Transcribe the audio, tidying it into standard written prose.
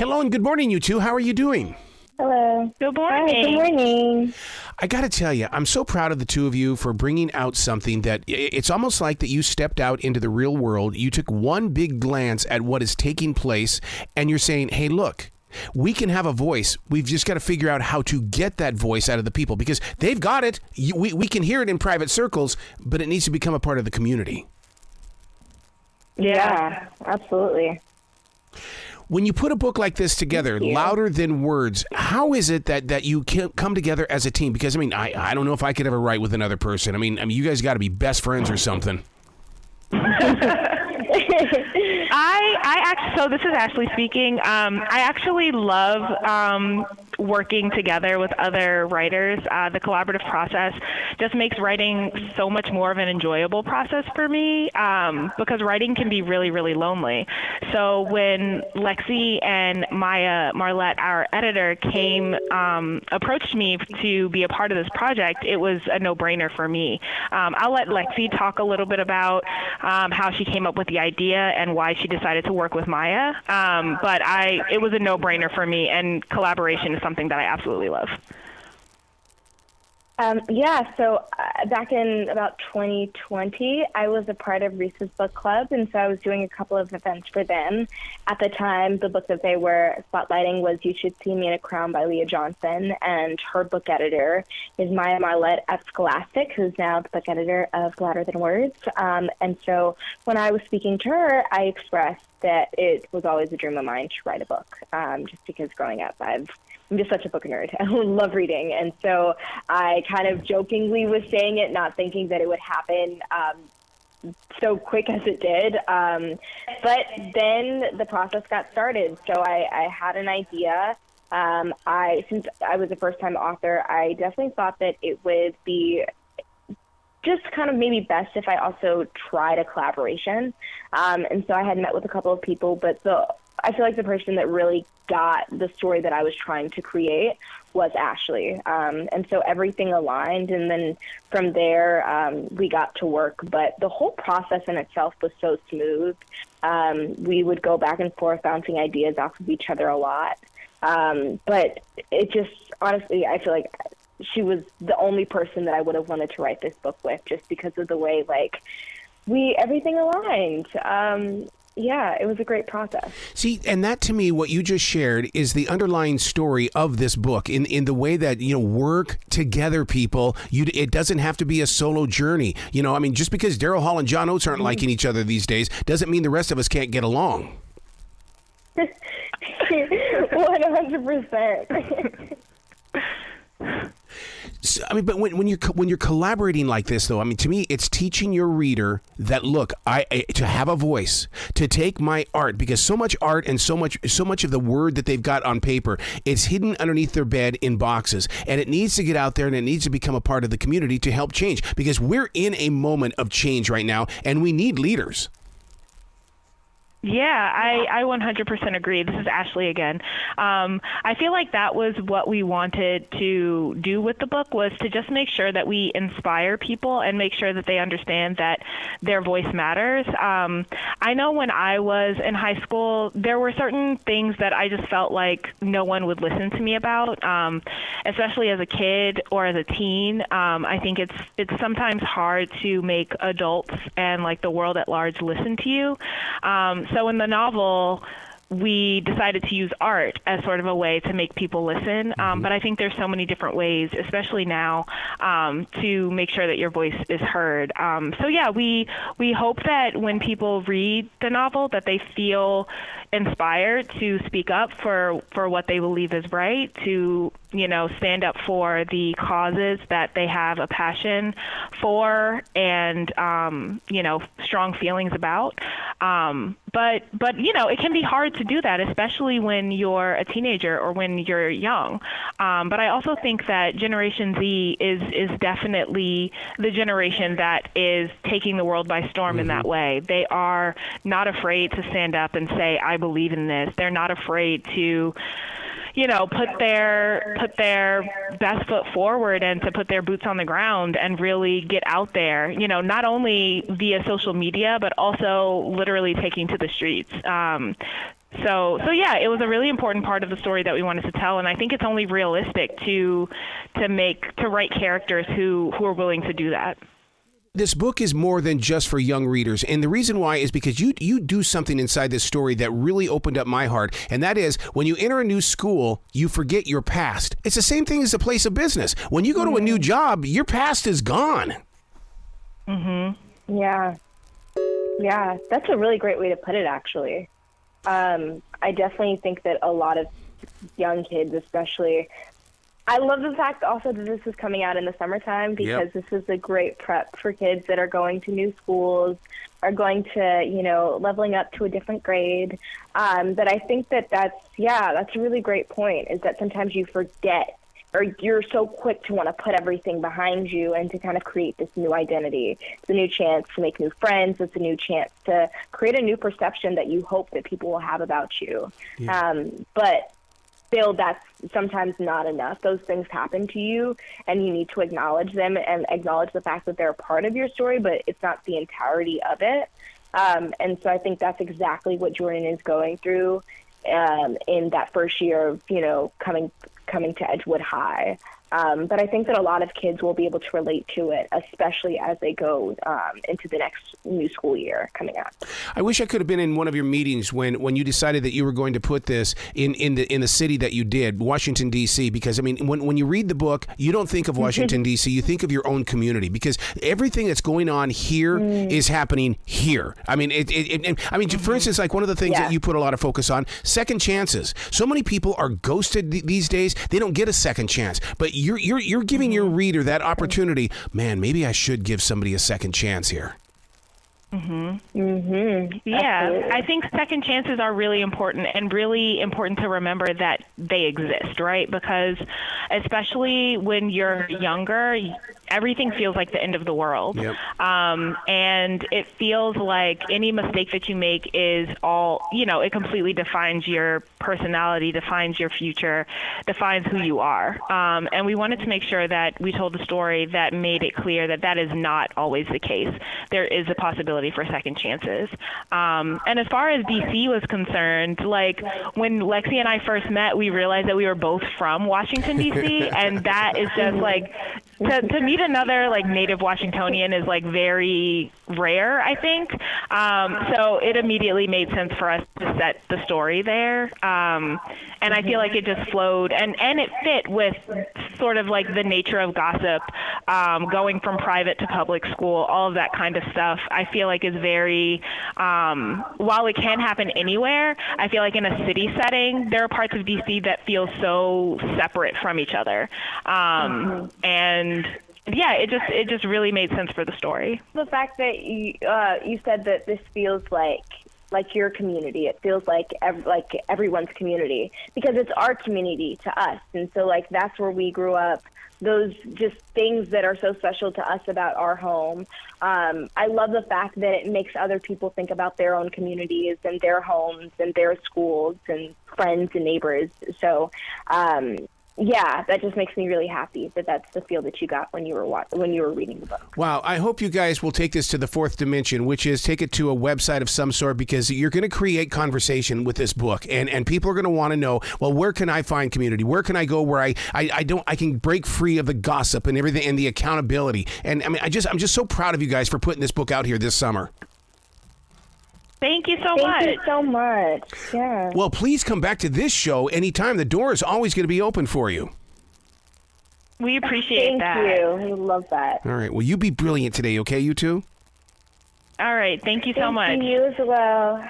Hello and good morning, you two. How are you doing? Hello. Good morning. Hi, good morning. I got to tell you, I'm so proud of the two of you for bringing out something that it's almost like that you stepped out into the real world. You took one big glance at what is taking place, and you're saying, hey, look, we can have a voice. We've just got to figure out how to get that voice out of the people because they've got it. We can hear it in private circles, but it needs to become a part of the community. Yeah, absolutely. When you put a book like this together, Louder Than Words, how is it that you come together as a team? Because, I mean, I don't know if I could ever write with another person. I mean, you guys got to be best friends or something. So this is Ashley speaking. I actually love working together with other writers. The collaborative process just makes writing so much more of an enjoyable process for me because writing can be really, really lonely. So when Lexi and Maya Marlette, our editor, approached me to be a part of this project, it was a no-brainer for me. I'll let Lexi talk a little bit about how she came up with the idea and why she decided to work with Maya. But it was a no-brainer for me, and collaboration is something that I absolutely love. So back in about 2020, I was a part of Reese's Book Club, and so I was doing a couple of events for them. At the time, the book that they were spotlighting was You Should See Me in a Crown by Leah Johnson, and her book editor is Maya Marlette at Scholastic, who's now the book editor of Louder Than Words. And so when I was speaking to her, I expressed that it was always a dream of mine to write a book, just because growing up, I'm just such a book nerd. I love reading. And so I kind of jokingly was saying it, not thinking that it would happen so quick as it did. But then the process got started. So I had an idea. Since I was a first-time author, I definitely thought that it would be just kind of maybe best if I also tried a collaboration. And so I had met with a couple of people, but I feel like the person that really got the story that I was trying to create was Ashley. And so everything aligned, and then from there, we got to work. But the whole process in itself was so smooth. We would go back and forth, bouncing ideas off of each other a lot. But it just, honestly, I feel like she was the only person that I would have wanted to write this book with, just because of the way, everything aligned. Yeah, it was a great process. See, and that to me, what you just shared is the underlying story of this book in the way that, work together, people. It doesn't have to be a solo journey. Just because Daryl Hall and John Oates aren't liking each other these days doesn't mean the rest of us can't get along. 100%. But when you're collaborating like this, though, to me, it's teaching your reader that, look, to have a voice, to take my art, because so much art and so much of the word that they've got on paper, it's hidden underneath their bed in boxes, and it needs to get out there and it needs to become a part of the community to help change, because we're in a moment of change right now, and we need leaders. Yeah, I 100% agree. This is Ashley again. I feel like that was what we wanted to do with the book, was to just make sure that we inspire people and make sure that they understand that their voice matters. I know when I was in high school, there were certain things that I just felt like no one would listen to me about, especially as a kid or as a teen. I think it's sometimes hard to make adults and the world at large listen to you. So in the novel, we decided to use art as sort of a way to make people listen. But I think there's so many different ways, especially now, to make sure that your voice is heard. So yeah, we hope that when people read the novel, that they feel inspired to speak up for what they believe is right, to stand up for the causes that they have a passion for and strong feelings about. But it can be hard to do that, especially when you're a teenager or when you're young. But I also think that Generation Z is definitely the generation that is taking the world by storm in that way. They are not afraid to stand up and say, I believe in this. They're not afraid to put their best foot forward and to put their boots on the ground and really get out there, not only via social media, but also literally taking to the streets. So yeah, it was a really important part of the story that we wanted to tell, and I think it's only realistic to write characters who are willing to do that. This book is more than just for young readers, and the reason why is because you do something inside this story that really opened up my heart, and that is when you enter a new school, you forget your past. It's the same thing as a place of business. When you go to a new job, your past is gone. Mm-hmm. Yeah, that's a really great way to put it, actually. I definitely think that a lot of young kids, especially, I love the fact also that this is coming out in the summertime, because this is a great prep for kids that are going to new schools, are going to, leveling up to a different grade. But I think that's a really great point, is that sometimes you forget, or you're so quick to want to put everything behind you and to kind of create this new identity. It's a new chance to make new friends. It's a new chance to create a new perception that you hope that people will have about you. But still, that's sometimes not enough. Those things happen to you, and you need to acknowledge them and acknowledge the fact that they're a part of your story, but it's not the entirety of it. And so I think that's exactly what Jordyn is going through in that first year of, coming to Edgewood High. But I think that a lot of kids will be able to relate to it, especially as they go into the next new school year coming up. I wish I could have been in one of your meetings when you decided that you were going to put this in the city that you did, Washington, D.C., because, I mean, when you read the book, you don't think of Washington, D.C., you think of your own community, because everything that's going on here is happening here. I mean, for instance, like one of the things that you put a lot of focus on, second chances. So many people are ghosted these days. They don't get a second chance, but you're giving your reader that opportunity. Man, maybe I should give somebody a second chance here. Yeah, Absolutely. I think second chances are really important, and really important to remember that they exist, right? Because especially when you're younger, everything feels like the end of the world. And it feels like any mistake that you make is all, it completely defines your personality, defines your future, defines who you are. And we wanted to make sure that we told a story that made it clear that that is not always the case. There is a possibility for second chances. And as far as DC was concerned, like when Lexi and I first met, we realized that we were both from Washington, DC, and that is just like, to meet another like native Washingtonian is like very rare, I think. So it immediately made sense for us to set the story there. And I feel like it just flowed, and it fit with sort of like the nature of gossip, going from private to public school, all of that kind of stuff. I feel like is very, while it can happen anywhere, I feel like in a city setting, there are parts of DC that feel so separate from each other. And yeah, it just really made sense for the story. The fact that you said that this feels like your community, it feels like everyone's community, because it's our community to us, and so like that's where we grew up. Those just things that are so special to us about our home. I love the fact that it makes other people think about their own communities and their homes and their schools and friends and neighbors. So that just makes me really happy that that's the feel that you got when you were reading the book. Wow, I hope you guys will take this to the fourth dimension, which is take it to a website of some sort, because you're going to create conversation with this book, and people are going to want to know, well, where can I find community? Where can I go where I can break free of the gossip and everything and the accountability? And I mean, I'm just so proud of you guys for putting this book out here this summer. Thank you so much. Thank you so much. Yeah. Well, please come back to this show anytime. The door is always going to be open for you. We appreciate that. Thank you. We love that. All right. Well, you be brilliant today, okay, you two? All right. Thank you so much. Thank you as well.